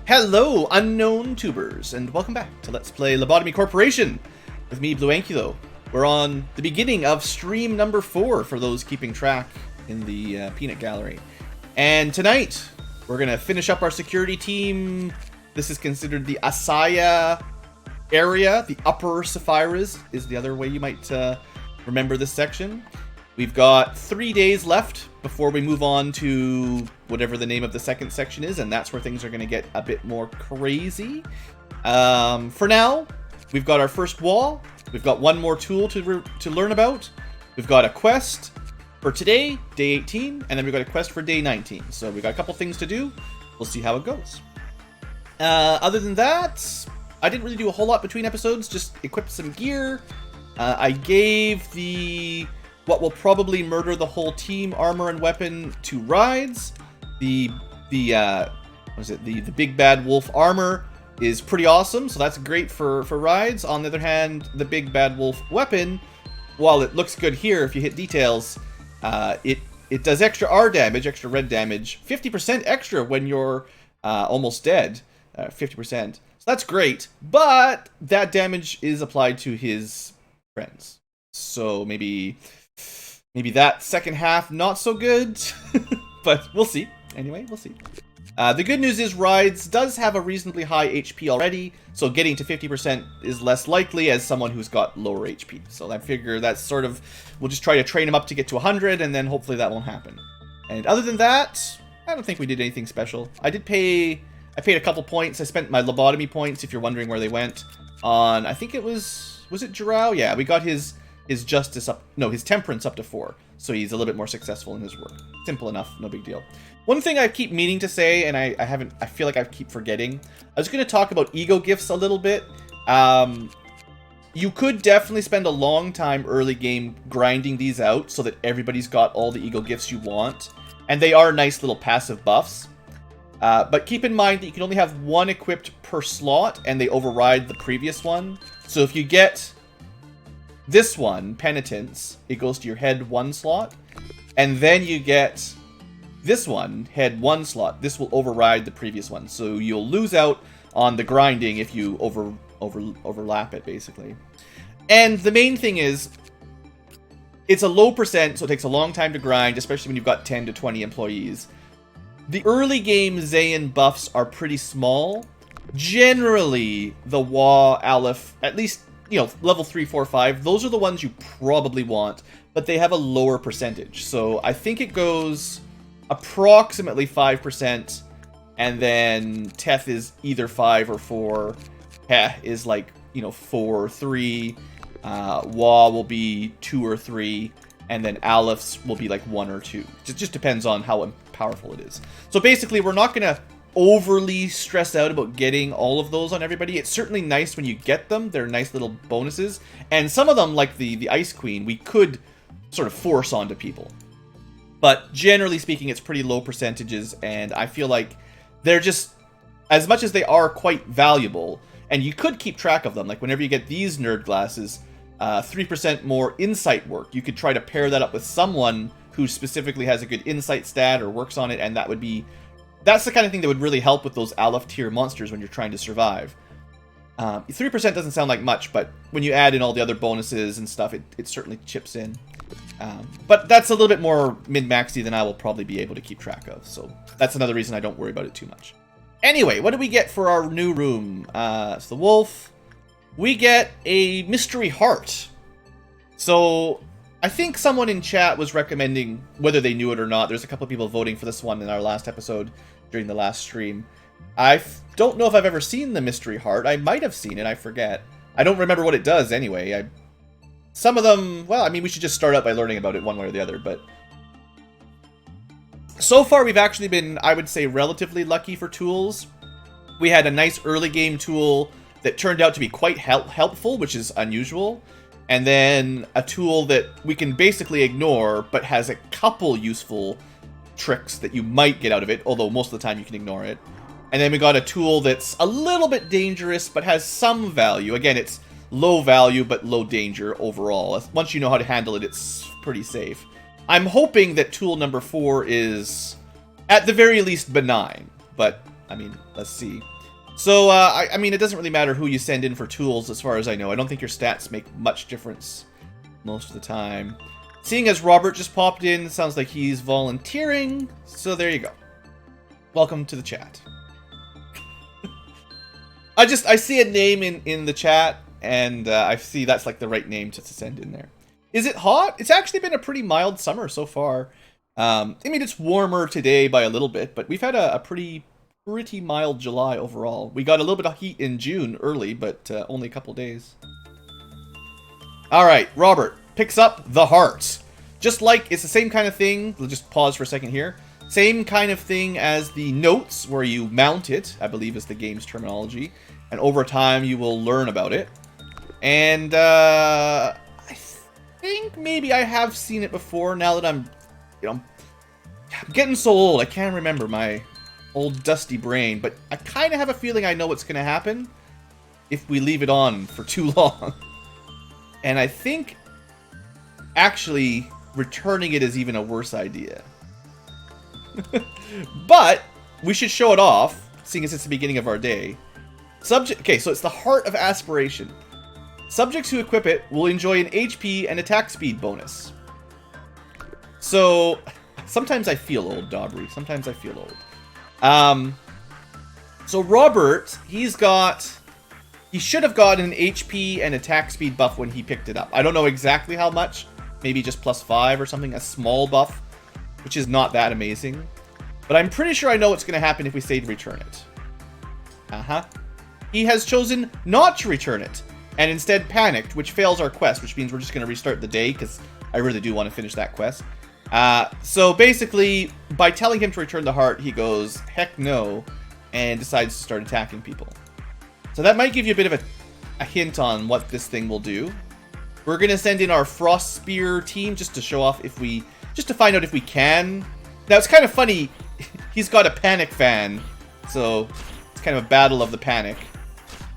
Hello, unknown tubers, and welcome back to Let's Play Lobotomy Corporation with me, BlueAnkylo. We're on the beginning of stream number 4 for those keeping track in the peanut gallery. And tonight, we're going to finish up our security team. This is considered the Asaya area. The Upper Sapphires is the other way you might remember this section. We've got 3 days left before we move on to whatever the name of the second section is, and that's where things are going to get a bit more crazy. For now, we've got our first wall. We've got one more tool to learn about. We've got a quest for today, day 18, and then we've got a quest for day 19. So we've got a couple things to do. We'll see how it goes. Other than that, I didn't really do a whole lot between episodes, just equipped some gear. I gave the what will probably murder the whole team armor and weapon to Rides. The big bad wolf armor is pretty awesome, so that's great for Rides. On the other hand, the big bad wolf weapon, while it looks good here if you hit details, it does extra R damage, extra red damage, 50% extra when you're almost dead, 50%. So that's great, but that damage is applied to his friends. So maybe that second half not so good, but we'll see. Anyway, we'll see. The good news is Rides does have a reasonably high HP already, so getting to 50% is less likely as someone who's got lower HP. So I figure that's sort of, we'll just try to train him up to get to 100, and then hopefully that won't happen. And other than that, I don't think we did anything special. I paid a couple points. I spent my lobotomy points, if you're wondering where they went, on, I think it was it Jirao? Yeah, we got his justice up, no, his temperance up to 4, so he's a little bit more successful in his work. Simple enough, no big deal. One thing I keep meaning to say, and I feel like I keep forgetting, I was going to talk about ego gifts a little bit. You could definitely spend a long time early game grinding these out so that everybody's got all the ego gifts you want, and they are nice little passive buffs. But keep in mind that you can only have one equipped per slot, and they override the previous one. So if you get this one, Penitence, it goes to your head 1 slot, and then you get this one, head 1 slot. This will override the previous one, so you'll lose out on the grinding if you overlap it, basically. And the main thing is, it's a low percent, so it takes a long time to grind, especially when you've got 10 to 20 employees. The early game Zayn buffs are pretty small. Generally, the Wa, Aleph, at least, level 3, 4, 5, those are the ones you probably want, but they have a lower percentage. So I think it goes approximately 5%, and then Teth is either 5 or 4. Heh is like, 4 or 3. Wa will be 2 or 3, and then Aleph's will be like 1 or 2. It just depends on how powerful it is. So basically, we're not going to overly stress out about getting all of those on everybody. It's certainly nice when you get them. They're nice little bonuses. And some of them, like the Ice Queen, we could sort of force onto people. But generally speaking, it's pretty low percentages, and I feel like they're just, as much as they are quite valuable, and you could keep track of them, like whenever you get these nerd glasses, 3% more insight work. You could try to pair that up with someone who specifically has a good insight stat or works on it, and that's the kind of thing that would really help with those Aleph tier monsters when you're trying to survive. 3% doesn't sound like much, but when you add in all the other bonuses and stuff, it certainly chips in. But that's a little bit more min-maxy than I will probably be able to keep track of, so that's another reason I don't worry about it too much. Anyway, what do we get for our new room? It's the wolf. We get a mystery heart. So I think someone in chat was recommending, whether they knew it or not, there's a couple of people voting for this one in our last episode during the last stream. I don't know if I've ever seen the mystery heart. I might have seen it, I forget. I don't remember what it does anyway. Some of them, well, I mean, we should just start out by learning about it one way or the other, but so far we've actually been, I would say, relatively lucky for tools. We had a nice early game tool that turned out to be quite helpful, which is unusual, and then a tool that we can basically ignore, but has a couple useful tricks that you might get out of it, although most of the time you can ignore it. And then we got a tool that's a little bit dangerous, but has some value. Again, it's low value, but low danger overall. Once you know how to handle it, it's pretty safe. I'm hoping that tool number 4 is, at the very least, benign, but I mean, let's see. So, I mean, it doesn't really matter who you send in for tools as far as I know. I don't think your stats make much difference most of the time. Seeing as Robert just popped in, sounds like he's volunteering. So there you go. Welcome to the chat. I see a name in the chat, and I see that's like the right name to send in there. Is it hot? It's actually been a pretty mild summer so far. I mean, it's warmer today by a little bit, but we've had a pretty mild July overall. We got a little bit of heat in June early, but only a couple days. All right, Robert picks up the heart. Just like, it's the same kind of thing. We'll just pause for a second here. Same kind of thing as the notes, where you mount it, I believe is the game's terminology. And over time, you will learn about it. And I think maybe I have seen it before, now that I'm getting so old. I can't remember my old dusty brain, but I kind of have a feeling I know what's going to happen if we leave it on for too long. And I think actually returning it is even a worse idea. But we should show it off, seeing as it's the beginning of our day. Okay, so it's the Heart of Aspiration. Subjects who equip it will enjoy an HP and attack speed bonus. So sometimes I feel old, Dobry. Sometimes I feel old. So Robert, he should have gotten an HP and attack speed buff when he picked it up. I don't know exactly how much. Maybe just +5 or something, a small buff, which is not that amazing. But I'm pretty sure I know what's going to happen if we say to return it. He has chosen not to return it, and instead panicked, which fails our quest, which means we're just going to restart the day, because I really do want to finish that quest. So basically, by telling him to return the heart, he goes, heck no, and decides to start attacking people. So that might give you a bit of a hint on what this thing will do. We're going to send in our Frost Spear team just to show off just to find out if we can. Now, it's kind of funny, he's got a panic fan, so it's kind of a battle of the panic.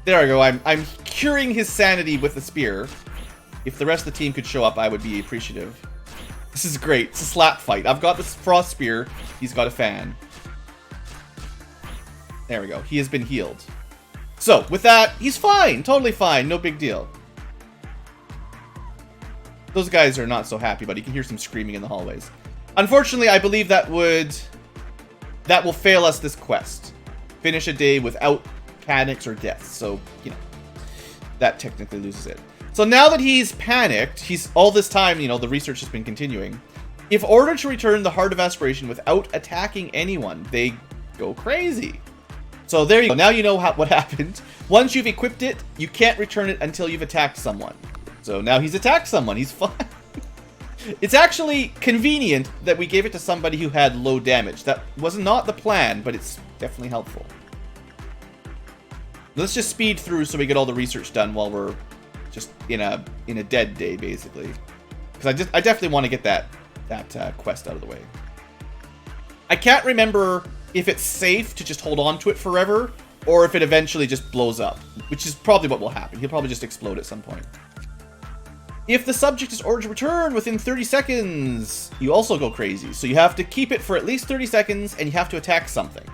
There I go, I'm curing his sanity with the spear. If the rest of the team could show up, I would be appreciative. This is great, it's a slap fight. I've got this Frost Spear, he's got a fan. There we go, he has been healed. So, with that, he's fine, totally fine, no big deal. Those guys are not so happy, but you can hear some screaming in the hallways. Unfortunately, I believe that will fail us this quest. Finish a day without panics or deaths, so, that technically loses it. So now that he's panicked, all this time, the research has been continuing. If ordered to return the Heart of Aspiration without attacking anyone, they go crazy. So there you go. Now you know what happened. Once you've equipped it, you can't return it until you've attacked someone. So now he's attacked someone. He's fine. It's actually convenient that we gave it to somebody who had low damage. That was not the plan, but it's definitely helpful. Let's just speed through so we get all the research done while we're just in a dead day, basically. Because I definitely want to get that quest out of the way. I can't remember if it's safe to just hold on to it forever, or if it eventually just blows up, which is probably what will happen. He'll probably just explode at some point. If the subject is ordered to return within 30 seconds, you also go crazy. So you have to keep it for at least 30 seconds, and you have to attack something.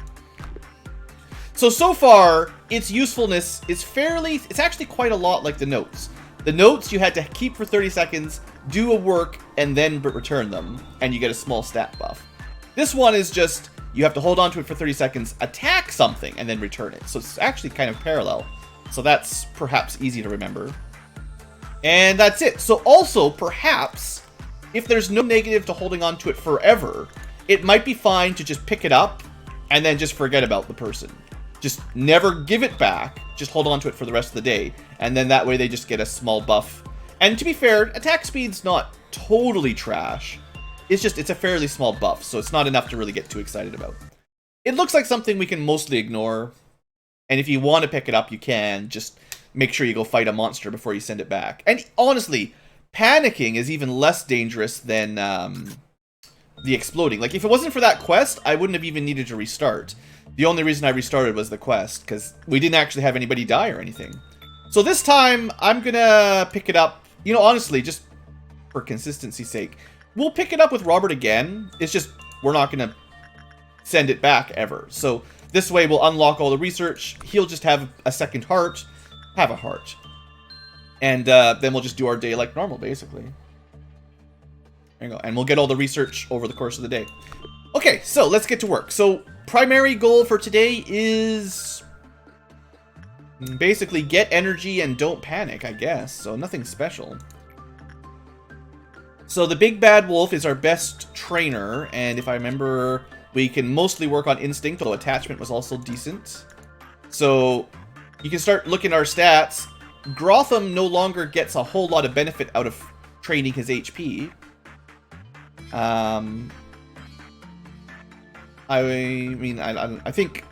So far, its usefulness is it's actually quite a lot like the notes. The notes you had to keep for 30 seconds, do a work, and then return them, and you get a small stat buff. This one is just, you have to hold on to it for 30 seconds, attack something, and then return it. So it's actually kind of parallel. So that's perhaps easy to remember. And that's it. So also, perhaps, if there's no negative to holding on to it forever, it might be fine to just pick it up and then just forget about the person. Just never give it back. Just hold on to it for the rest of the day. And then that way they just get a small buff. And to be fair, attack speed's not totally trash. It's a fairly small buff, so it's not enough to really get too excited about. It looks like something we can mostly ignore. And if you want to pick it up, you can. Just make sure you go fight a monster before you send it back. And honestly, panicking is even less dangerous than the exploding. Like, if it wasn't for that quest, I wouldn't have even needed to restart. The only reason I restarted was the quest, because we didn't actually have anybody die or anything. So this time, I'm gonna pick it up, honestly, just for consistency's sake. We'll pick it up with Robert again. It's just, we're not gonna send it back ever. So This way we'll unlock all the research. He'll just have a second heart. Have a heart. And then we'll just do our day like normal, basically. There you go. And we'll get all the research over the course of the day. Okay, so let's get to work. So, primary goal for today is basically get energy and don't panic, I guess. So, nothing special. So, the big bad wolf is our best trainer. And if I remember, we can mostly work on instinct, although attachment was also decent. So, you can start looking at our stats. Grotham no longer gets a whole lot of benefit out of training his HP. I mean, I think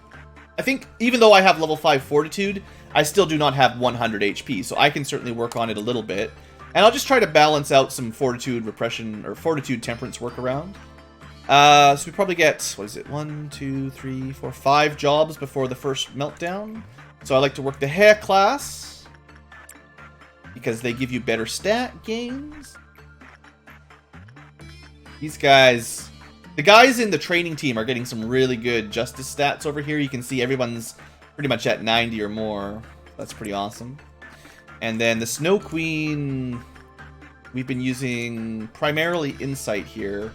even though I have level 5 Fortitude, I still do not have 100 HP, so I can certainly work on it a little bit. And I'll just try to balance out some Fortitude Repression, or Fortitude Temperance work around. So we probably get, what is it, 1, 2, 3, 4, 5 jobs before the first meltdown. So I like to work the hair class, because they give you better stat gains. These guys, the guys in the training team are getting some really good justice stats over here. You can see everyone's pretty much at 90 or more. That's pretty awesome. And then the Snow Queen, we've been using primarily Insight here.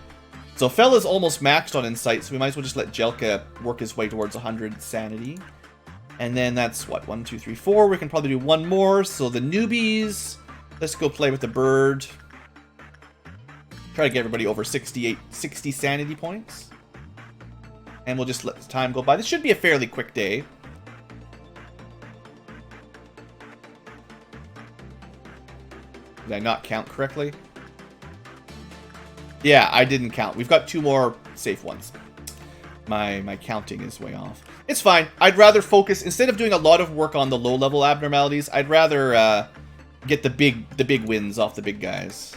So Fella's almost maxed on Insight, so we might as well just let Jelka work his way towards 100 Sanity. And then that's, what, 1, 2, 3, 4. We can probably do one more. So the newbies, let's go play with the bird. Try to get everybody over 60 sanity points. And we'll just let the time go by. This should be a fairly quick day. Did I not count correctly? Yeah, I didn't count. We've got 2 more safe ones. My counting is way off. It's fine. I'd rather focus, instead of doing a lot of work on the low-level abnormalities, I'd rather get the big wins off the big guys.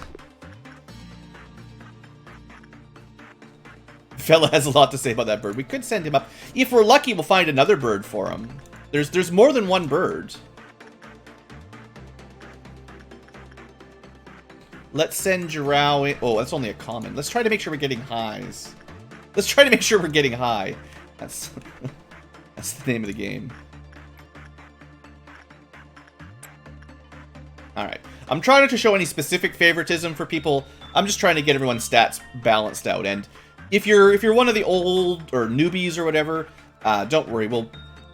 Fella has a lot to say about that bird. We could send him up. If we're lucky, we'll find another bird for him. There's more than one bird. Let's send Jirao in. Oh, that's only a common. Let's try to make sure we're getting highs. Let's try to make sure we're getting high. That's that's the name of the game. Alright. I'm trying not to show any specific favoritism for people. I'm just trying to get everyone's stats balanced out. And if you're one of the old or newbies or whatever, don't worry.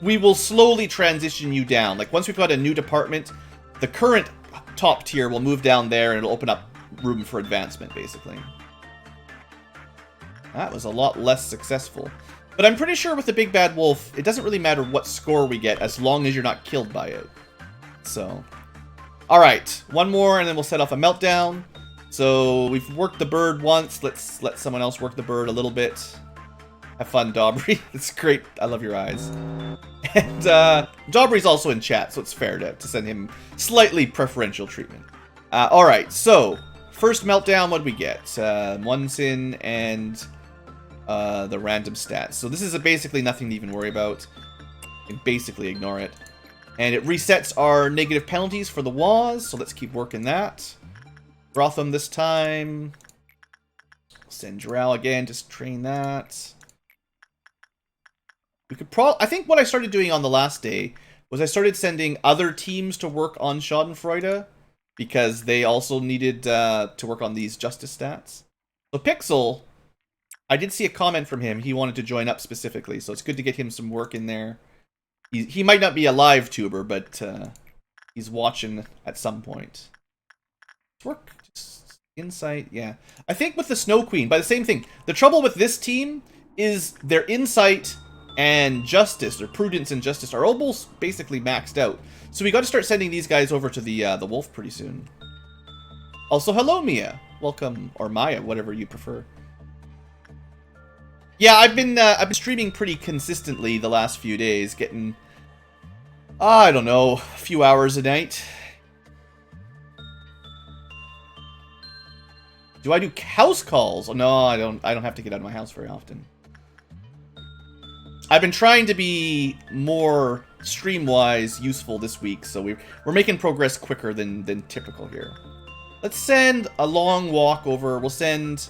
We will slowly transition you down. Like once we've got a new department, the current top tier will move down there and it'll open up room for advancement, basically. That was a lot less successful. But I'm pretty sure with the Big Bad Wolf, it doesn't really matter what score we get as long as you're not killed by it. So, alright, one more and then we'll set off a meltdown. So, we've worked the bird once. Let's let someone else work the bird a little bit. Have fun, Dobry. It's great. I love your eyes. And Dobry's also in chat, so it's fair to send him slightly preferential treatment. Alright, so, first meltdown, what do we get? 1 sin and the random stats. So this is basically nothing to even worry about. You can basically ignore it. And it resets our negative penalties for the WAS, so let's keep working that. Grotham this time. Send Jirao again, just train that. We could I think what I started doing on the last day was I started sending other teams to work on Schadenfreude because they also needed to work on these justice stats. So Pixel, I did see a comment from him. He wanted to join up specifically, so it's good to get him some work in there. He might not be a live tuber, but he's watching at some point. Work, just insight, yeah. I think with the Snow Queen, by the same thing. The trouble with this team is their insight and justice, or prudence and justice, are almost basically maxed out. So we got to start sending these guys over to the wolf pretty soon. Also, hello Mia, welcome, or Maya, whatever you prefer. Yeah, I've been streaming pretty consistently the last few days, getting, I don't know, a few hours a night. Do I do house calls? Oh, no, I don't have to get out of my house very often. I've been trying to be more stream-wise useful this week, so we're making progress quicker than typical here. Let's send a long walk over. We'll send...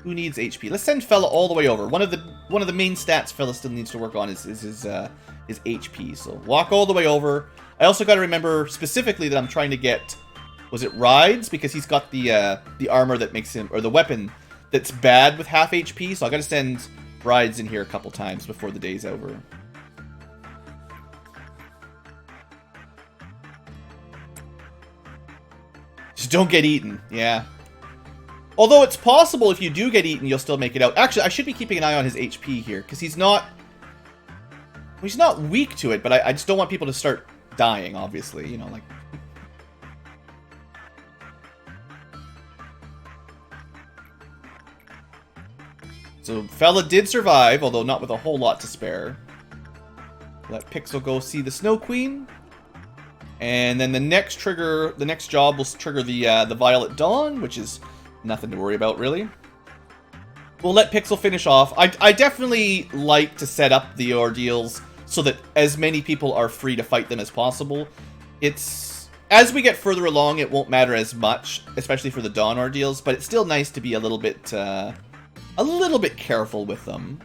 Who needs HP? Let's send Fella all the way over. One of the one of the main stats Fella still needs to work on is his HP. So walk all the way over. I also got to remember specifically that I'm trying to get, was it Rides? Because he's got the armor that makes him, or the weapon that's bad with half HP. So I got to send Rides in here a couple times before the day's over. Just don't get eaten. Yeah. Although it's possible if you do get eaten, you'll still make it out. Actually, I should be keeping an eye on his HP here, because he's not weak to it, but I just don't want people to start dying, obviously. You know, like... So, Fella did survive, although not with a whole lot to spare. Let Pixel go see the Snow Queen. And then the next job will trigger the Violet Dawn, which is nothing to worry about, really. We'll let Pixel finish off. I definitely like to set up the ordeals so that as many people are free to fight them as possible. As we get further along, it won't matter as much, especially for the Dawn ordeals, but it's still nice to be a little bit careful with them.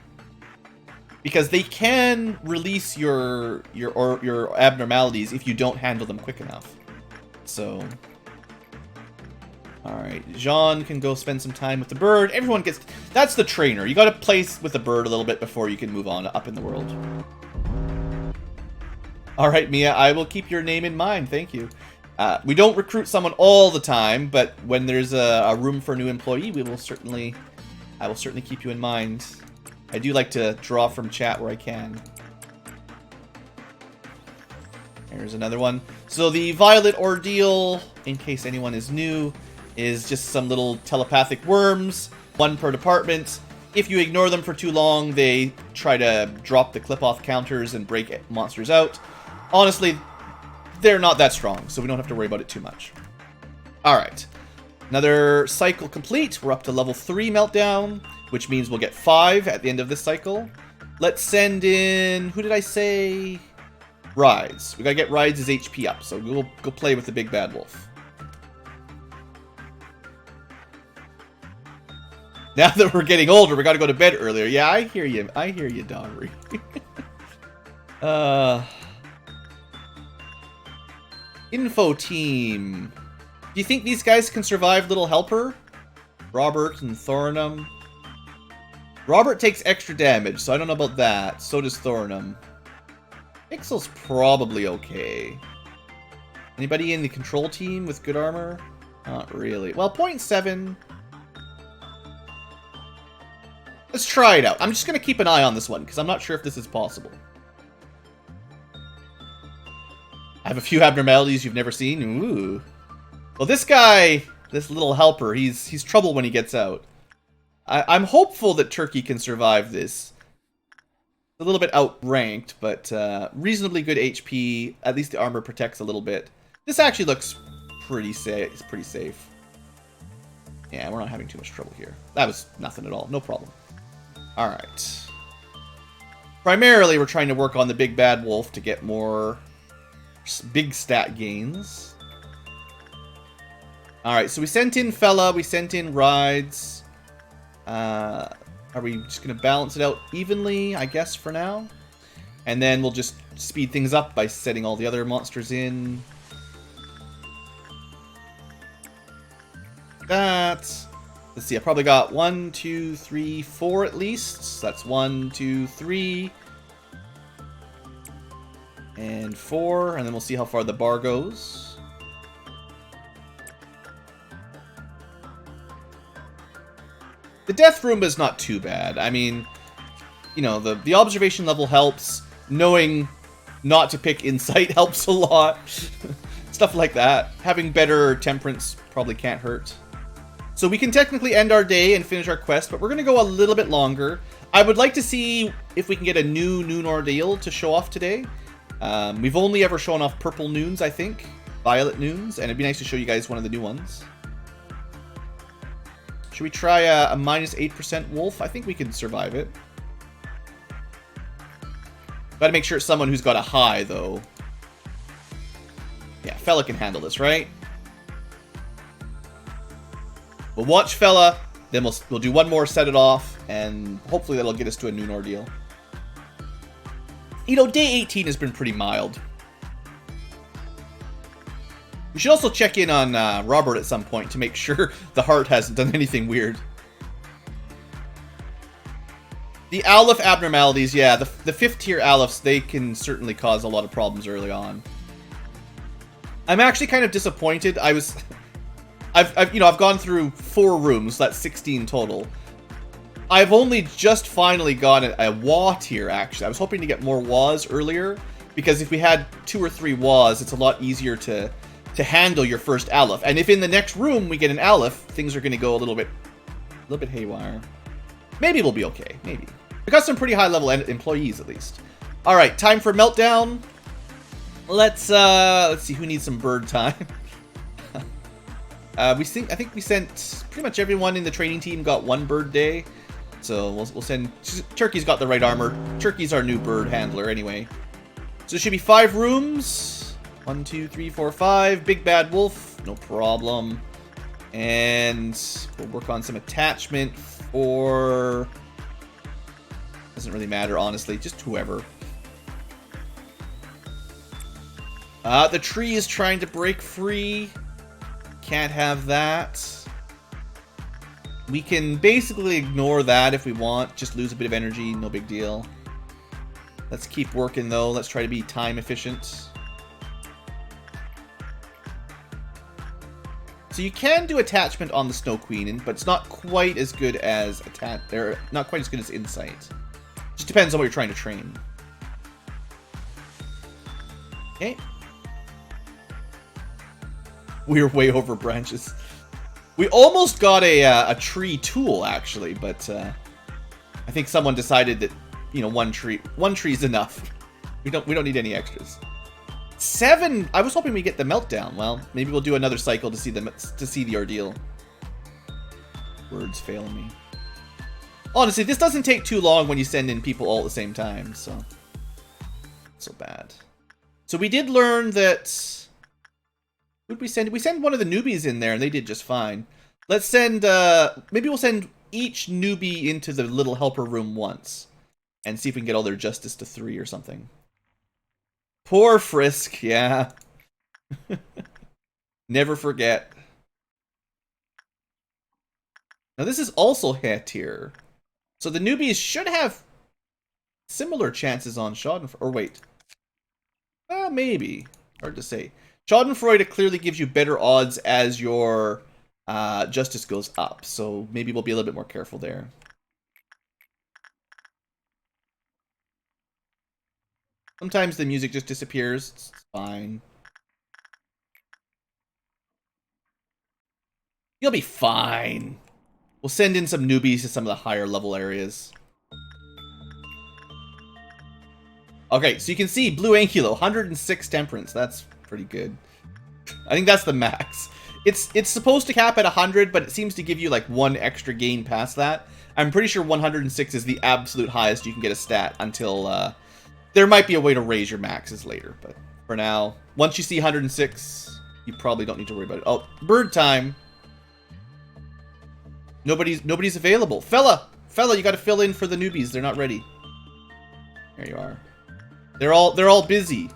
Because they can release your abnormalities if you don't handle them quick enough. So... Alright, Jean can go spend some time with the bird. Everyone gets... That's the trainer. You gotta play with the bird a little bit before you can move on up in the world. Alright, Mia, I will keep your name in mind. Thank you. We don't recruit someone all the time, but when there's a room for a new employee, I will certainly keep you in mind. I do like to draw from chat where I can. There's another one. So the Violet Ordeal, in case anyone is new, is just some little telepathic worms, one per department. If you ignore them for too long, they try to drop the clip-off counters and break monsters out. Honestly, they're not that strong, so we don't have to worry about it too much. Alright. Another cycle complete. We're up to level 3 Meltdown, which means we'll get 5 at the end of this cycle. Let's send in... Who did I say? Rides. We gotta get Rides' HP up, so we'll go play with the big bad wolf. Now that we're getting older, we gotta go to bed earlier. Yeah, I hear you. I hear you, Donry. Info team. Do you think these guys can survive Little Helper? Robert and Thornum. Robert takes extra damage, so I don't know about that. So does Thornum. Pixel's probably okay. Anybody in the control team with good armor? Not really. Well, 0.7... Let's try it out. I'm just going to keep an eye on this one, because I'm not sure if this is possible. I have a few abnormalities you've never seen. Ooh. Well, this guy, this Little Helper, he's trouble when he gets out. I'm hopeful that Turkey can survive this. A little bit outranked, but reasonably good HP. At least the armor protects a little bit. This actually looks pretty safe. It's pretty safe. Yeah, we're not having too much trouble here. That was nothing at all. No problem. Alright. Primarily, we're trying to work on the big bad wolf to get more big stat gains. Alright, so we sent in Fella, we sent in Rides. Are we just going to balance it out evenly, I guess, for now? And then we'll just speed things up by setting all the other monsters in. That... Let's see, I probably got 1, 2, 3, 4 at least. So that's 1, 2, 3. And 4. And then we'll see how far the bar goes. The Death Room is not too bad. I mean, you know, the observation level helps. Knowing not to pick Insight helps a lot. Stuff like that. Having better Temperance probably can't hurt. So we can technically end our day and finish our quest, but we're going to go a little bit longer. I would like to see if we can get a new Noon Ordeal to show off today. We've only ever shown off Purple Noons, I think. Violet Noons, and it'd be nice to show you guys one of the new ones. Should we try a minus 8% wolf? I think we can survive it. Gotta make sure it's someone who's got a high, though. Yeah, Fella can handle this, right? Well, watch Fella Then we'll do one more, set it off, and hopefully that'll get us to a noon ordeal. You know, day 18 has been pretty mild. We should also check in on Robert at some point to make sure the heart hasn't done anything weird. The Aleph abnormalities, yeah, the 5th tier Alephs, they can certainly cause a lot of problems early on. I'm actually kind of disappointed. I've gone through 4 rooms, that's 16 total. I've only just finally gotten a Wa tier, actually. I was hoping to get more Was earlier, because if we had 2 or 3 Was, it's a lot easier to handle your first Aleph. And if in the next room we get an Aleph, things are going to go a little bit haywire. Maybe we'll be okay, maybe. We got some pretty high level employees, at least. Alright, time for Meltdown. Let's see who needs some bird time. I think we sent pretty much everyone in the training team got 1 bird day. So we'll send... Turkey's got the right armor. Turkey's our new bird handler anyway. So there should be 5 rooms. 1, 2, 3, 4, 5. Big Bad Wolf, no problem. And we'll work on some attachment for... Doesn't really matter, honestly. Just whoever. The tree is trying to break free. Can't have that. We can basically ignore that if we want. Just lose a bit of energy, no big deal. Let's keep working though. Let's try to be time efficient. So you can do attachment on the Snow Queen, but it's not quite as good as not quite as good as Insight. Just depends on what you're trying to train. Okay. We're way over branches. We almost got a tree tool, actually, but I think someone decided that, you know, one tree's enough. We don't need any extras. 7. I was hoping we get the Meltdown. Well, maybe we'll do another cycle to see the ordeal. Words fail me. Honestly, this doesn't take too long when you send in people all at the same time, so not so bad. So we did learn that. Who did we send? We sent one of the newbies in there, and they did just fine. Let's send, maybe we'll send each newbie into the little helper room once. And see if we can get all their justice to 3 or something. Poor Frisk, yeah. Never forget. Now this is also hat tier. So the newbies should have similar chances on Schadenfreude. Or wait. Maybe. Hard to say. Schadenfreude clearly gives you better odds as your justice goes up. So maybe we'll be a little bit more careful there. Sometimes the music just disappears. It's fine. You'll be fine. We'll send in some newbies to some of the higher level areas. Okay, so you can see BlueAnkylo, 106 temperance. That's pretty good. I think that's the max. It's supposed to cap at 100, but it seems to give you like 1 extra gain past that. I'm pretty sure 106 is the absolute highest you can get a stat until... there might be a way to raise your maxes later, but for now, once you see 106, you probably don't need to worry about it. Oh, bird time. Nobody's available. Fella, you got to fill in for the newbies. They're not ready. There you are. They're all busy.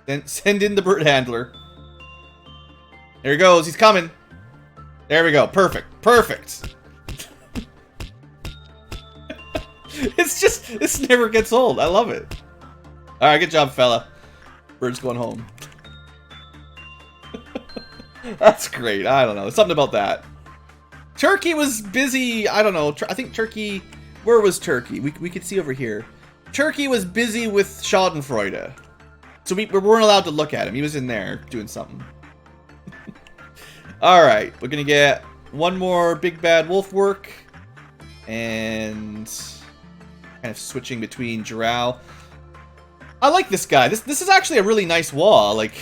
Then send in the bird handler. There he goes. He's coming. There we go. Perfect. This never gets old. I love it. All right, good job, fella. Bird's going home. That's great. I don't know. Something about that. Turkey was busy. I don't know. I think Turkey... Where was Turkey? We could see over here. Turkey was busy with Schadenfreude. So we weren't allowed to look at him. He was in there doing something. Alright. We're going to get 1 more Big Bad Wolf work. And... kind of switching between Jarrell. I like this guy. This is actually a really nice wall. Like,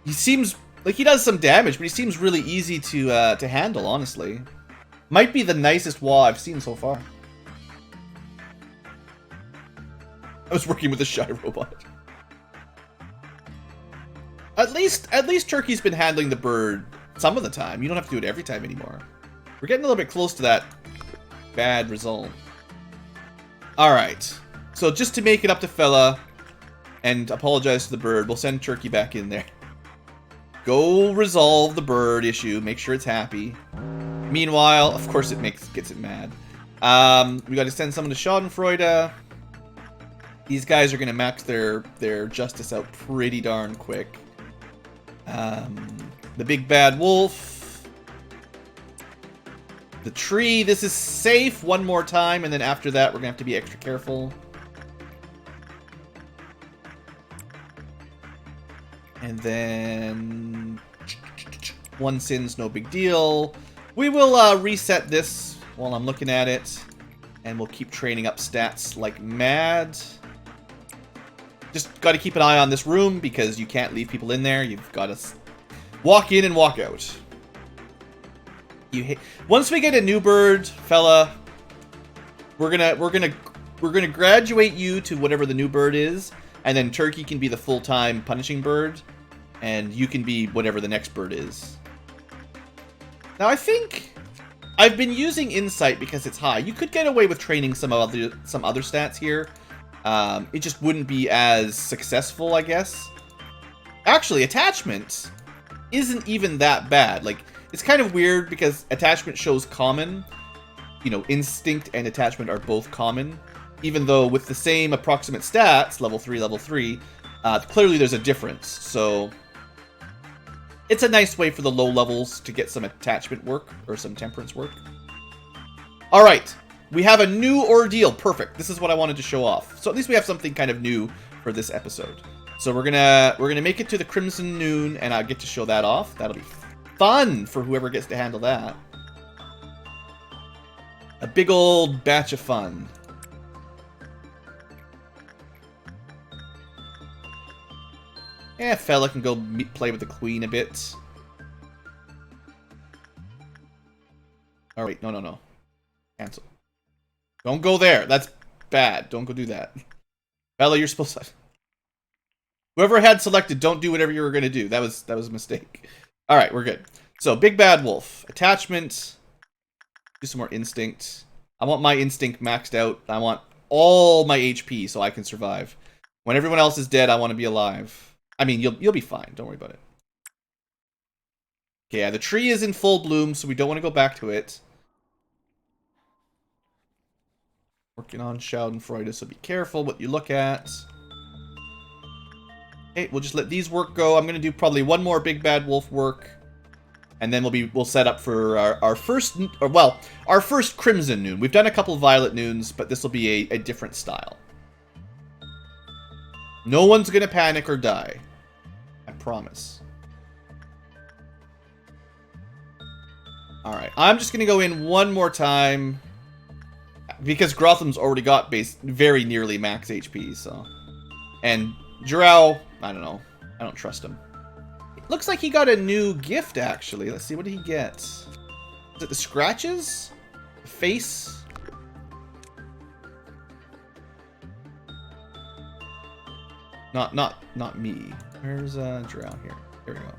he seems... like, he does some damage, but he seems really easy to handle, honestly. Might be the nicest wall I've seen so far. I was working with a shy robot. At least Turkey's been handling the bird some of the time. You don't have to do it every time anymore. We're getting a little bit close to that bad result. Alright. So just to make it up to fella and apologize to the bird, we'll send Turkey back in there. Go resolve the bird issue. Make sure it's happy. Meanwhile, of course it gets it mad. We got to send someone to Schadenfreude. These guys are going to max their justice out pretty darn quick. The big bad wolf. The tree. This is safe one more time, and then after that we're going to have to be extra careful. And then one sin's no big deal. We will reset this while I'm looking at it, and we'll keep training up stats like mad. Just got to keep an eye on this room because you can't leave people in there. You've got to walk in and walk out. Once we get a new bird, fella, we're gonna graduate you to whatever the new bird is, and then Turkey can be the full-time punishing bird, and you can be whatever the next bird is. Now I think I've been using insight because it's high. You could get away with training some other stats here. It just wouldn't be as successful, I guess. Actually, attachment isn't even that bad. Like, it's kind of weird because attachment shows common. You know, instinct and attachment are both common. Even though with the same approximate stats, level 3, clearly there's a difference. So it's a nice way for the low levels to get some attachment work or some temperance work. All right. We have a new ordeal. Perfect. This is what I wanted to show off. So at least we have something kind of new for this episode. So we're gonna make it to the Crimson Noon, and I get to show that off. That'll be fun for whoever gets to handle that. A big old batch of fun. Yeah, fella can go play with the queen a bit. All right, no. Cancel. Don't go there. That's bad. Don't go do that. Fella, you're supposed to... Whoever had selected, don't do whatever you were going to do. That was a mistake. All right, we're good. So, big bad wolf. Attachment. Do some more instinct. I want my instinct maxed out. I want all my HP so I can survive. When everyone else is dead, I want to be alive. I mean, you'll be fine. Don't worry about it. Okay, yeah, the tree is in full bloom, so we don't want to go back to it. Working on Schadenfreude, so be careful what you look at. Okay, we'll just let these work go. I'm gonna do probably one more big bad wolf work, and then we'll set up for our first Crimson Noon. We've done a couple Violet Noons, but this will be a different style. No one's gonna panic or die. I promise. All right, I'm just gonna go in one more time. Because Grotham's already got very nearly max HP, so... And Drow, I don't know. I don't trust him. It looks like he got a new gift, actually. Let's see, what did he get? Is it the scratches? The face? Not me. Where's Drow here? Here we go.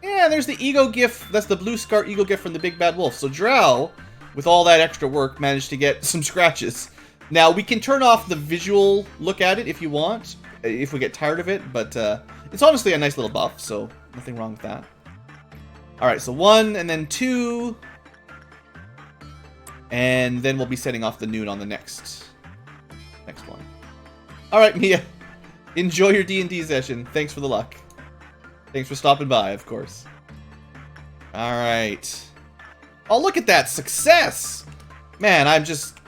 Yeah, there's the ego gift. That's the blue scar ego gift from the Big Bad Wolf. So Drow, with all that extra work, managed to get some scratches. Now, we can turn off the visual look at it if you want, if we get tired of it, but it's honestly a nice little buff, so nothing wrong with that. Alright, so 1, and then 2, and then we'll be setting off the noon on the next one. Alright, Mia, enjoy your D&D session. Thanks for the luck. Thanks for stopping by, of course. Alright. Oh, look at that success! Man, I'm just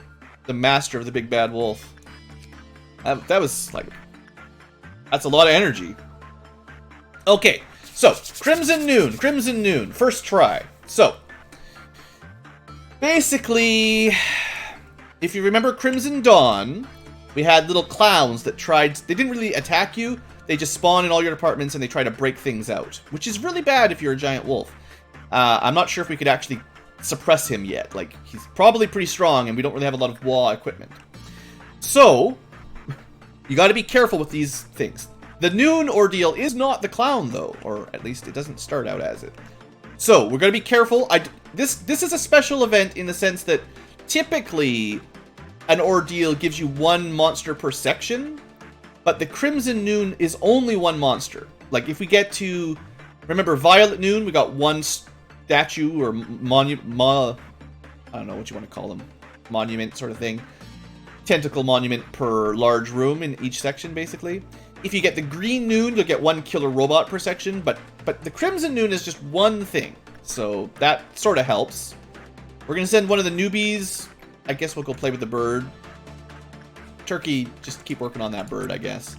the master of the Big Bad Wolf. That was, like... That's a lot of energy. Okay, so, Crimson Noon, first try. So, basically, if you remember Crimson Dawn, we had little clowns that tried... They didn't really attack you, they just spawn in all your apartments and they try to break things out. Which is really bad if you're a giant wolf. I'm not sure if we could actually suppress him yet. Like, he's probably pretty strong and we don't really have a lot of wall equipment. So, you gotta be careful with these things. The noon ordeal is not the clown, though. Or at least it doesn't start out as it. So, we're gonna be careful. this is a special event in the sense that typically an ordeal gives you 1 monster per section, but the Crimson Noon is only 1 monster. Like if we get to, remember Violet Noon, we got 1 statue or monument, I don't know what you want to call them, monument sort of thing, tentacle monument per large room in each section basically. If you get the Green Noon, you'll get 1 killer robot per section, but the Crimson Noon is just 1 thing, so that sort of helps. We're gonna send one of the newbies. I guess we'll go play with the bird. Turkey, just keep working on that bird, I guess.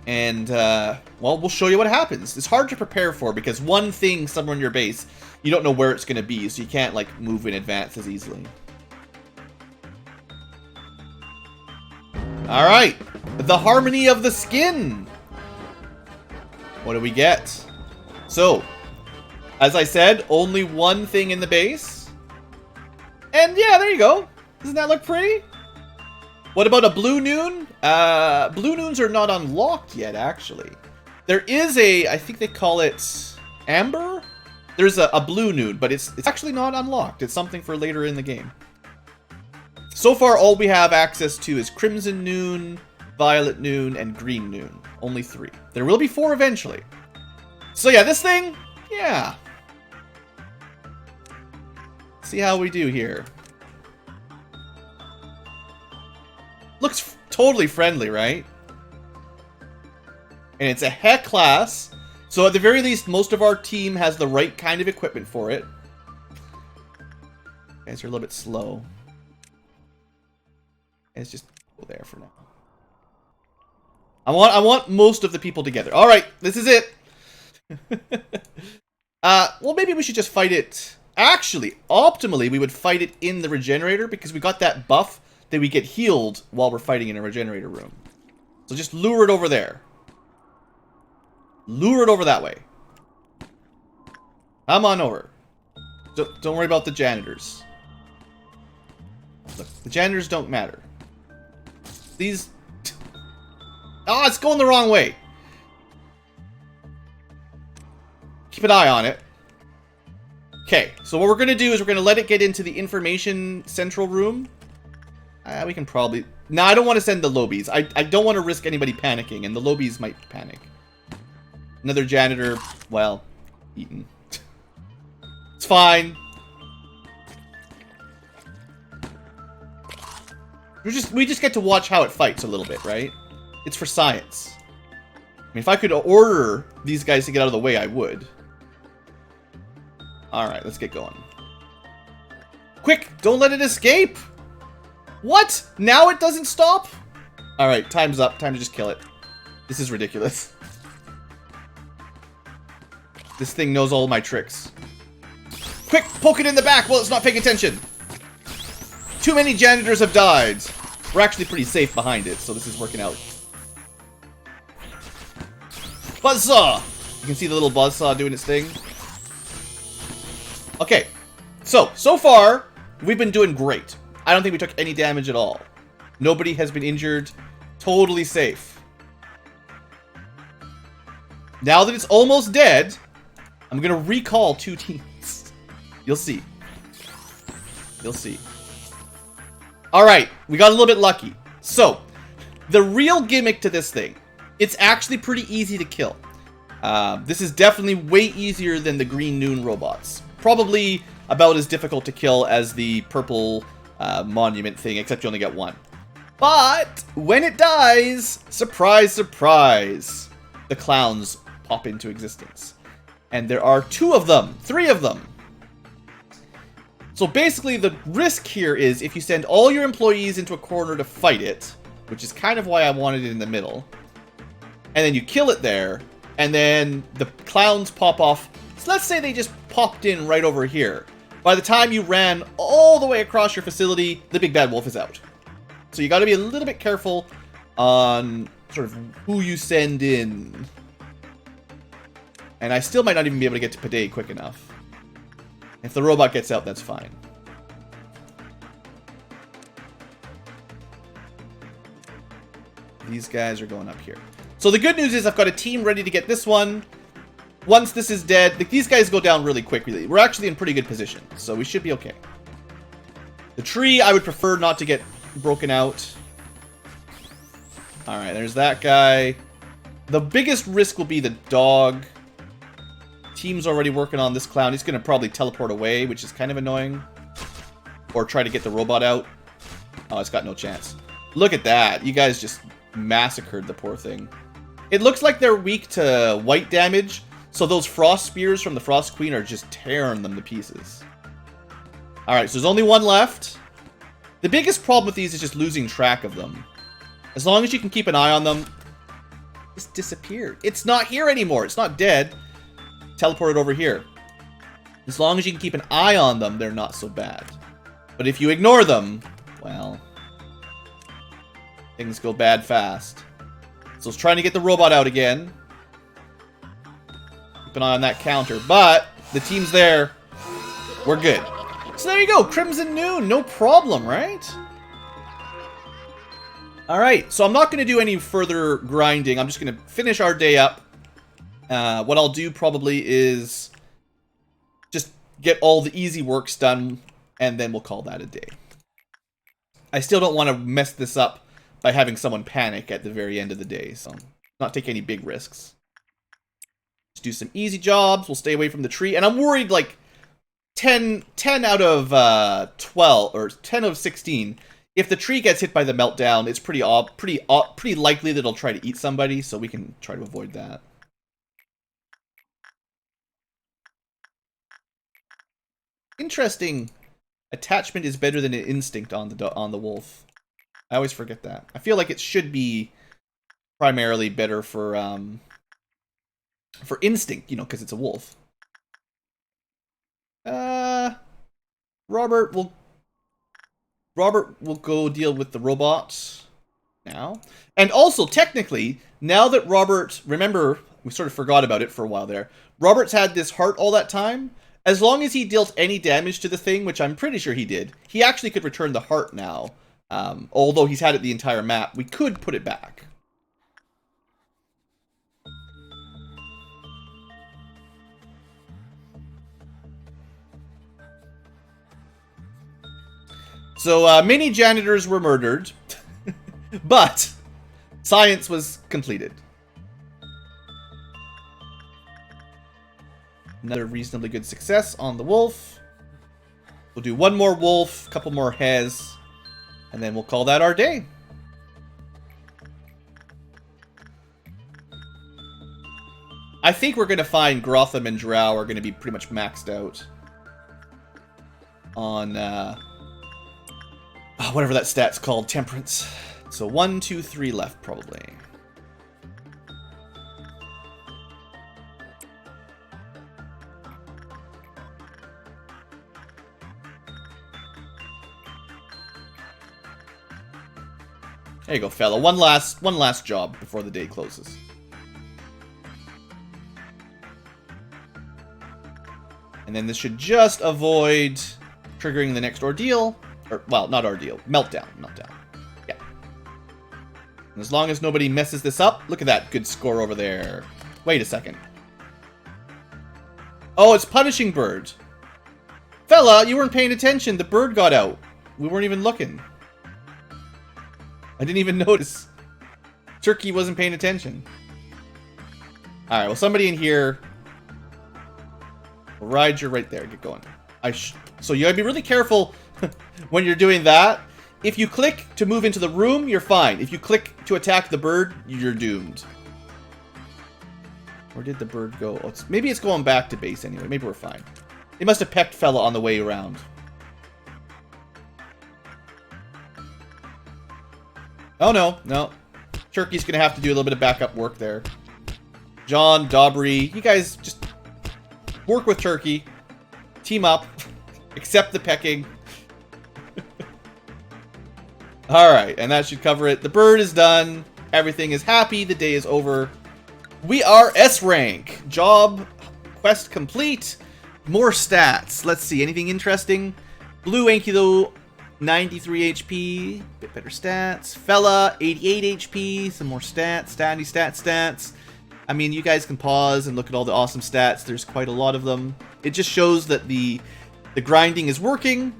And, well, we'll show you what happens. It's hard to prepare for because 1 thing somewhere in your base, you don't know where it's going to be, so you can't, like, move in advance as easily. Alright, the Harmony of the Skin. What do we get? So, as I said, only 1 thing in the base. And yeah, there you go. Doesn't that look pretty? What about a Blue Noon? Blue Noons are not unlocked yet, actually. There is a, I think they call it Amber? There's a Blue Noon, but it's actually not unlocked. It's something for later in the game. So far, all we have access to is Crimson Noon, Violet Noon, and Green Noon. Only 3. There will be 4 eventually. So yeah, this thing, yeah. See how we do here. Looks totally friendly, right? And it's a Heck class, so at the very least, most of our team has the right kind of equipment for it. Guys are a little bit slow. Let's just go there for now. I want most of the people together. All right, this is it. Well, maybe we should just fight it. Actually, optimally, we would fight it in the regenerator because we got that buff that we get healed while we're fighting in a regenerator room. So just lure it over there. Lure it over that way. Come on over. Don't worry about the janitors. Look, the janitors don't matter. These... Oh, it's going the wrong way. Keep an eye on it. Okay, so what we're going to do is we're going to let it get into the information central room. We can probably... No, I don't want to send the lobies. I don't want to risk anybody panicking, and the lobies might panic. Another janitor, well, eaten. It's fine. We just get to watch how it fights a little bit, right? It's for science. I mean, if I could order these guys to get out of the way, I would. Alright, let's get going. Quick! Don't let it escape! What? Now it doesn't stop? Alright, time's up. Time to just kill it. This is ridiculous. This thing knows all my tricks. Quick! Poke it in the back while it's not paying attention! Too many janitors have died. We're actually pretty safe behind it, so this is working out. Buzzsaw! You can see the little buzzsaw doing its thing. Okay, so far, we've been doing great. I don't think we took any damage at all. Nobody has been injured. Totally safe. Now that it's almost dead, I'm gonna recall 2 teams. You'll see. You'll see. Alright, we got a little bit lucky. So, the real gimmick to this thing, it's actually pretty easy to kill. This is definitely way easier than the Green Noon robots. Probably about as difficult to kill as the purple monument thing, except you only get 1. But when it dies, surprise, surprise, the clowns pop into existence. And there are 2 of them, 3 of them. So basically the risk here is if you send all your employees into a corner to fight it, which is kind of why I wanted it in the middle, and then you kill it there, and then the clowns pop off. So let's say they just popped in right over here. By the time you ran all the way across your facility, the big bad wolf is out. So you got to be a little bit careful on sort of who you send in. And I still might not even be able to get to Pade quick enough. If the robot gets out, that's fine. These guys are going up here. So the good news is I've got a team ready to get this one. once this is dead, like, these guys go down really quickly. We're actually in pretty good position, so we should be okay. The tree, I would prefer not to get broken out. Alright, there's that guy. The biggest risk will be the dog. Team's already working on this clown. He's going to probably teleport away, which is kind of annoying. Or try to get the robot out. Oh, it's got no chance. Look at that. You guys just massacred the poor thing. It looks like they're weak to white damage, so those frost spears from the Frost Queen are just tearing them to pieces. Alright, so there's only one left. The biggest problem with these is just losing track of them. As long as you can keep an eye on them. It's disappeared. It's not here anymore. It's not dead. Teleported over here. As long as you can keep an eye on them, they're not so bad. But if you ignore them, well, things go bad fast. So it's trying to get the robot out again. Keep an eye on that counter. But the team's there. We're good. So there you go. Crimson Noon. No problem, right? Alright, so I'm not going to do any further grinding. I'm just going to finish our day up. What I'll do probably is just get all the easy works done, and then we'll call that a day. I still don't want to mess this up by having someone panic at the very end of the day, so not take any big risks. Just do some easy jobs. We'll stay away from the tree, and I'm worried like 10 out of 12 or 10 out of 16. If the tree gets hit by the meltdown, it's pretty likely that it'll try to eat somebody, so we can try to avoid that. Interesting. Attachment is better than an instinct on the wolf. I always forget that. I feel like it should be primarily better for instinct, you know, because it's a wolf. Robert will go deal with the robot now. And also, technically, now that Robert, remember, we sort of forgot about it for a while there. Robert's had this heart all that time. As long as he dealt any damage to the thing, which I'm pretty sure he did, he actually could return the heart now. Although he's had it the entire map, we could put it back. So, many janitors were murdered, but science was completed. Another reasonably good success on the wolf. We'll do one more wolf, a couple more Hez, and then we'll call that our day. I think we're going to find Grotham and Drow are going to be pretty much maxed out on whatever that stat's called, Temperance. So 1, 2, 3 left, probably. There you go, fella. One last job before the day closes. And then this should just avoid triggering the next ordeal. Or, well, not ordeal. Meltdown. Yeah. And as long as nobody messes this up, look at that good score over there. Wait a second. Oh, it's punishing bird. Fella, you weren't paying attention. The bird got out. We weren't even looking. I didn't even notice. Turkey wasn't paying attention. Alright, well, somebody in here. Ride, you're right there. Get going. So you gotta be really careful when you're doing that. If you click to move into the room, you're fine. If you click to attack the bird, you're doomed. Where did the bird go? Oh, maybe it's going back to base anyway. Maybe we're fine. They must have pecked fella on the way around. Oh, no. Turkey's going to have to do a little bit of backup work there. John, Dobry, you guys just work with Turkey. Team up. Accept the pecking. Alright, and that should cover it. The bird is done. Everything is happy. The day is over. We are S rank. Job, quest complete. More stats. Let's see, anything interesting? BlueAnkylo, 93 HP, bit better stats. Fella, 88 HP, some more stats, stats. I mean, you guys can pause and look at all the awesome stats. There's quite a lot of them. It just shows that the grinding is working,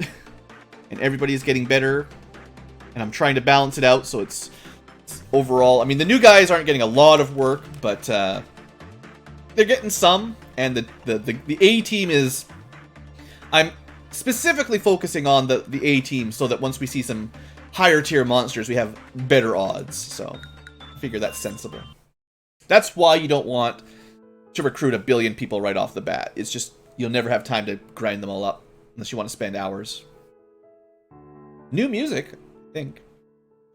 and everybody is getting better. And I'm trying to balance it out so it's overall. I mean, the new guys aren't getting a lot of work, but they're getting some. And the A team is. I'm specifically focusing on the A team so that once we see some higher tier monsters, we have better odds. So I figure that's sensible. That's why you don't want to recruit 1 billion people right off the bat. It's just you'll never have time to grind them all up unless you want to spend hours. New music, I think.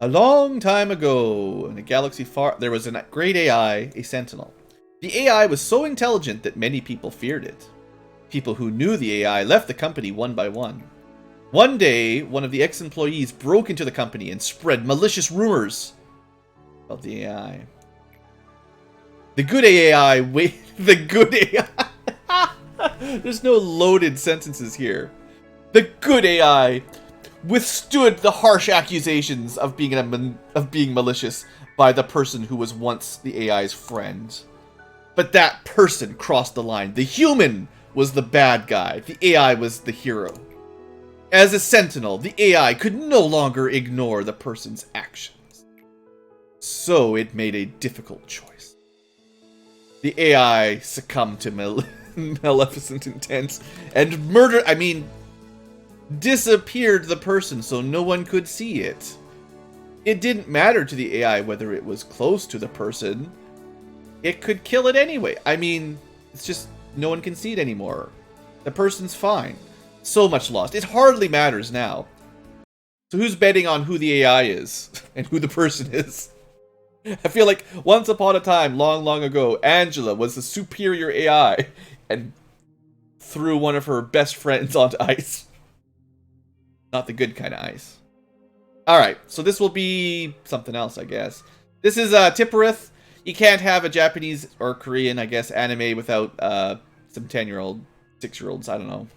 A long time ago, in a galaxy far, there was a great AI, a sentinel. The AI was so intelligent that many people feared it. People who knew the AI left the company one by one. One day, one of the ex-employees broke into the company and spread malicious rumors about the AI. The good AI, the good AI. There's no loaded sentences here. The good AI withstood the harsh accusations of being malicious by the person who was once the AI's friend. But that person crossed the line. The human was the bad guy. The AI was the hero. As a sentinel, the AI could no longer ignore the person's actions. So it made a difficult choice. The AI succumbed to maleficent intent and disappeared the person so no one could see it. It didn't matter to the AI whether it was close to the person. It could kill it anyway. I mean, it's just no one can see it anymore. The person's fine. So much lost. It hardly matters now. So who's betting on who the AI is and who the person is? I feel like once upon a time, long, long ago, Angela was the superior AI and threw one of her best friends onto ice. Not the good kind of ice. Alright, so this will be something else, I guess. This is Tipperith. You can't have a Japanese or Korean, I guess, anime without some 10-year-old, 6-year-olds, I don't know.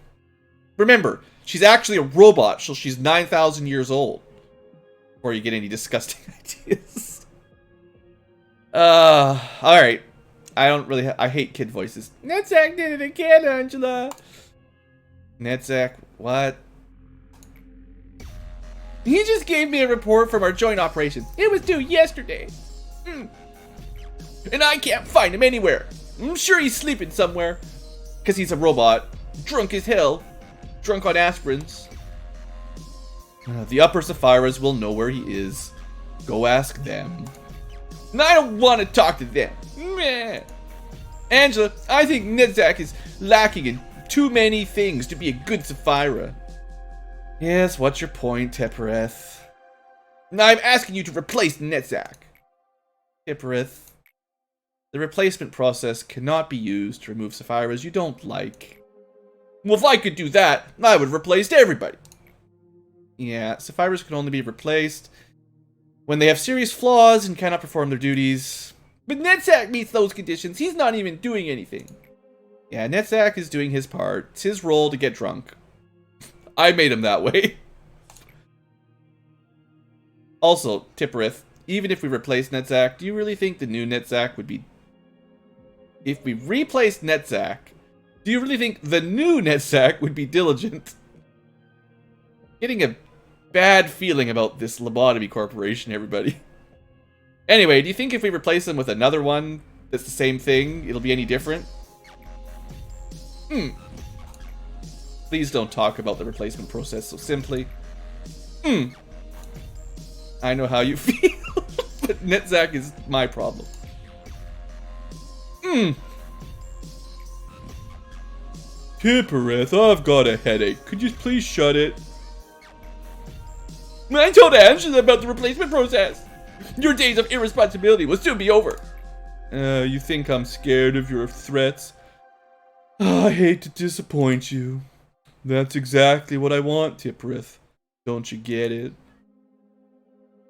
Remember, she's actually a robot, so she's 9,000 years old. Before you get any disgusting ideas. Alright. I hate kid voices. Netzak did it again, Angela. Netzak, what? He just gave me a report from our joint operation. It was due yesterday. And I can't find him anywhere. I'm sure he's sleeping somewhere. Because he's a robot. Drunk as hell. Drunk on aspirins. The upper Saphiras will know where he is. Go ask them. And I don't want to talk to them. Meh. Angela, I think Netzak is lacking in too many things to be a good Saphira. Yes, what's your point, Tipperith? I'm asking you to replace Netzak. Tipperith. The replacement process cannot be used to remove Saphiras you don't like. Well, if I could do that, I would have replaced everybody. Yeah, Saphiras can only be replaced when they have serious flaws and cannot perform their duties. But Netzak meets those conditions. He's not even doing anything. Yeah, Netzak is doing his part. It's his role to get drunk. I made him that way. Also, Tipperith, even if we replace Netzak, do you really think the new Netzak would be... If we replaced Netzak, do you really think the new Netzak would be diligent? Getting a bad feeling about this Lobotomy corporation, everybody. Anyway, do you think if we replace them with another one that's the same thing, it'll be any different? Please don't talk about the replacement process so simply. I know how you feel, but Netzak is my problem. Tipperith, I've got a headache. Could you please shut it? I told Angela about the replacement process. Your days of irresponsibility will soon be over. You think I'm scared of your threats? I hate to disappoint you. That's exactly what I want, Tipperith. Don't you get it?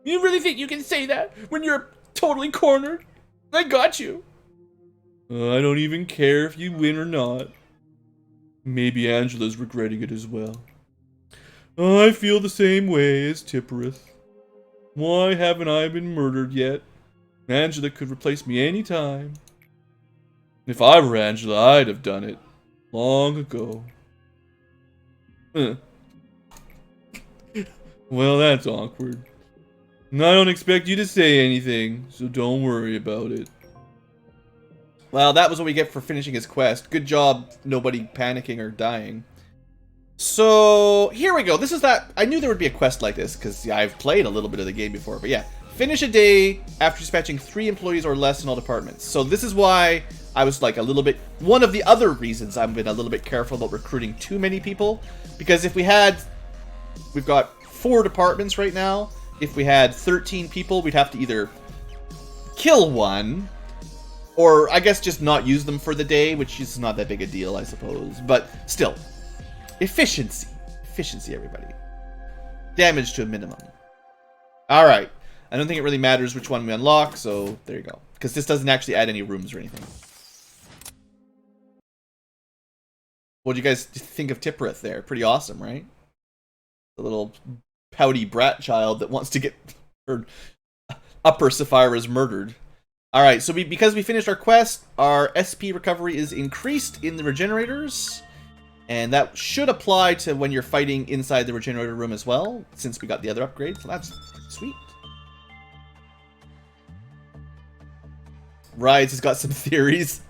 You really think you can say that when you're totally cornered? I got you. I don't even care if you win or not. Maybe Angela's regretting it as well. I feel the same way as Tipperith. Why haven't I been murdered yet? Angela could replace me anytime. If I were Angela, I'd have done it. Long ago. Well, that's awkward. And I don't expect you to say anything, so don't worry about it. Well, that was what we get for finishing his quest. Good job, nobody panicking or dying. So, here we go. This is that... I knew there would be a quest like this, because yeah, I've played a little bit of the game before. But yeah, finish a day after dispatching 3 employees or less in all departments. So this is why I was like a little bit... One of the other reasons I've been a little bit careful about recruiting too many people. Because if we had... We've got 4 departments right now. If we had 13 people, we'd have to either kill one, or I guess just not use them for the day, which is not that big a deal, I suppose. But still, efficiency. Efficiency, everybody. Damage to a minimum. Alright. I don't think it really matters which one we unlock, so there you go. Because this doesn't actually add any rooms or anything. What do you guys think of Tipperith there? Pretty awesome, right? The little pouty brat child that wants to get her upper Sapphira's murdered. Alright, so because we finished our quest, our SP recovery is increased in the regenerators. And that should apply to when you're fighting inside the regenerator room as well, since we got the other upgrade, so that's sweet. Rides has got some theories.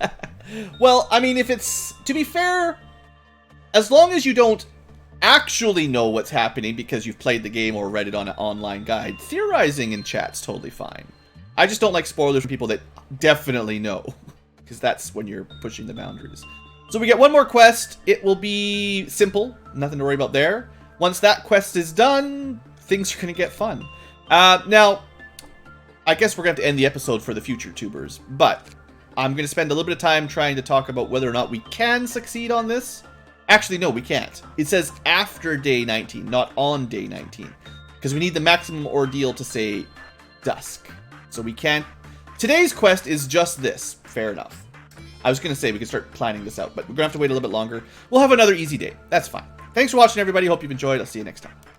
Well, I mean, if it's... To be fair, as long as you don't actually know what's happening because you've played the game or read it on an online guide, theorizing in chat's totally fine. I just don't like spoilers for people that definitely know, because that's when you're pushing the boundaries. So we get one more quest. It will be simple, nothing to worry about there. Once that quest is done, things are going to get fun. Now, I guess we're going to have to end the episode for the future tubers, but I'm going to spend a little bit of time trying to talk about whether or not we can succeed on this. Actually, no, we can't. It says after day 19, not on day 19. Because we need the maximum ordeal to say dusk. So we can't... Today's quest is just this. Fair enough. I was going to say we could start planning this out, but we're going to have to wait a little bit longer. We'll have another easy day. That's fine. Thanks for watching, everybody. Hope you've enjoyed. I'll see you next time.